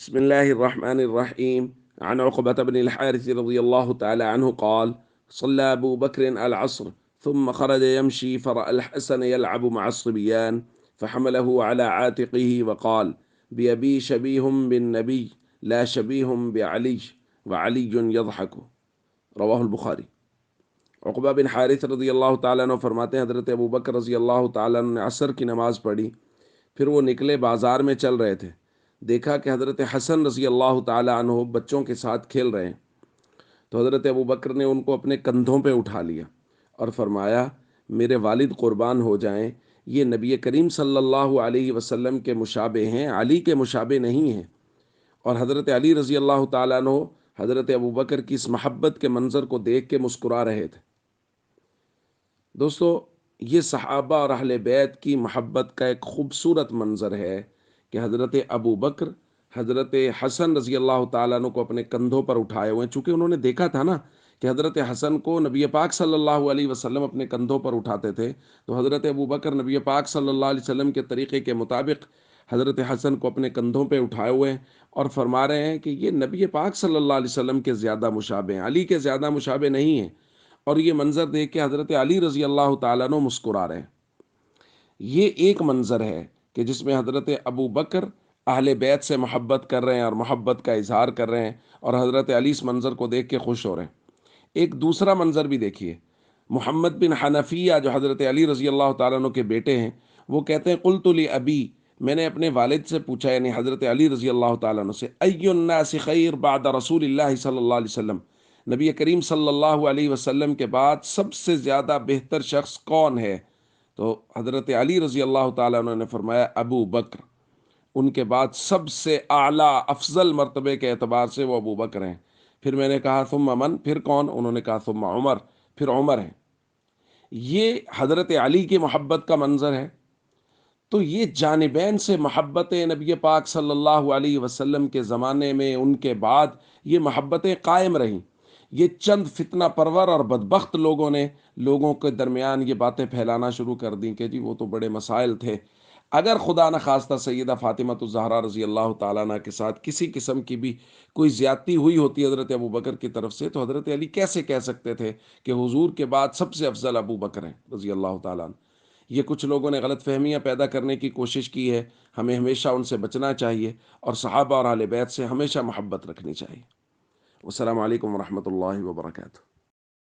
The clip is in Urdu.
بسم الله الرحمن الرحيم. عن عقبة بن الحارث رضي الله تعالى عنه قال: صلى أبو بكر العصر ثم خرج يمشي فرأى الحسن يلعب مع الصبيان فحمله على عاتقه وقال: بأبي شبيه بالنبي لا شبيه بعلي وعلي يضحك. رواہ البخاری۔ عقبہ بن حارث رضی اللہ تعالیٰ عنہ فرماتے ہیں حضرت ابو بکر رضی اللہ تعالیٰ عنہ نے عصر کی نماز پڑھی، پھر وہ نکلے، بازار میں چل رہے تھے، دیکھا کہ حضرت حسن رضی اللہ تعالیٰ عنہ بچوں کے ساتھ کھیل رہے ہیں، تو حضرت ابو بکر نے ان کو اپنے کندھوں پہ اٹھا لیا اور فرمایا: میرے والد قربان ہو جائیں، یہ نبی کریم صلی اللہ علیہ وسلم کے مشابہ ہیں، علی کے مشابہ نہیں ہیں۔ اور حضرت علی رضی اللہ تعالیٰ عنہ حضرت ابو بکر کی اس محبت کے منظر کو دیکھ کے مسکرا رہے تھے۔ دوستو، یہ صحابہ اور اہل بیت کی محبت کا ایک خوبصورت منظر ہے کہ حضرت ابو بکر حضرت حسن رضی اللہ تعالیٰ عنہ کو اپنے کندھوں پر اٹھائے ہوئے ہیں، چونکہ انہوں نے دیکھا تھا نا کہ حضرت حسن کو نبی پاک صلی اللہ علیہ وسلم اپنے کندھوں پر اٹھاتے تھے، تو حضرت ابو بکر نبی پاک صلی اللہ علیہ وسلم کے طریقے کے مطابق حضرت حسن کو اپنے کندھوں پہ اٹھائے ہوئے ہیں اور فرما رہے ہیں کہ یہ نبی پاک صلی اللہ علیہ وسلم کے زیادہ مشابہ ہیں، علی کے زیادہ مشابہ نہیں ہیں۔ اور یہ منظر دیکھ کے حضرت علی رضی اللہ تعالیٰ عنہ مسکرا رہے ہیں۔ یہ ایک منظر ہے کہ جس میں حضرت ابو بکر اہل بیت سے محبت کر رہے ہیں اور محبت کا اظہار کر رہے ہیں، اور حضرت علی اس منظر کو دیکھ کے خوش ہو رہے ہیں۔ ایک دوسرا منظر بھی دیکھیے، محمد بن حنفیہ جو حضرت علی رضی اللہ تعالیٰ عنہ کے بیٹے ہیں، وہ کہتے ہیں: قلت لابی، میں نے اپنے والد سے پوچھا، یعنی حضرت علی رضی اللہ تعالیٰ عنہ سے، ای الناس خیر بعد رسول اللہ صلی اللہ علیہ وسلم، نبی کریم صلی اللہ علیہ وسلم کے بعد سب سے زیادہ بہتر شخص کون ہے؟ تو حضرت علی رضی اللہ تعالیٰ عنہ نے فرمایا: ابو بکر۔ ان کے بعد سب سے اعلیٰ افضل مرتبے کے اعتبار سے وہ ابو بکر ہیں۔ پھر میں نے کہا: ثم من؟ پھر کون؟ انہوں نے کہا: ثم عمر، پھر عمر ہیں۔ یہ حضرت علی کی محبت کا منظر ہے۔ تو یہ جانبین سے محبتیں نبی پاک صلی اللہ علیہ وسلم کے زمانے میں، ان کے بعد یہ محبتیں قائم رہیں۔ یہ چند فتنہ پرور اور بدبخت لوگوں نے لوگوں کے درمیان یہ باتیں پھیلانا شروع کر دیں کہ جی وہ تو بڑے مسائل تھے۔ اگر خدا نخواستہ سیدہ فاطمہ الزہرا رضی اللہ تعالیٰ عنہ کے ساتھ کسی قسم کی بھی کوئی زیادتی ہوئی ہوتی حضرت ابو بکر کی طرف سے، تو حضرت علی کیسے کہہ سکتے تھے کہ حضور کے بعد سب سے افضل ابو بکر ہیں رضی اللہ تعالیٰ عنہ؟ یہ کچھ لوگوں نے غلط فہمیاں پیدا کرنے کی کوشش کی ہے۔ ہمیں ہمیشہ ان سے بچنا چاہیے اور صحابہ اور اہل بیت سے ہمیشہ محبت رکھنی چاہیے۔ والسلام علیکم ورحمۃ اللہ وبرکاتہ۔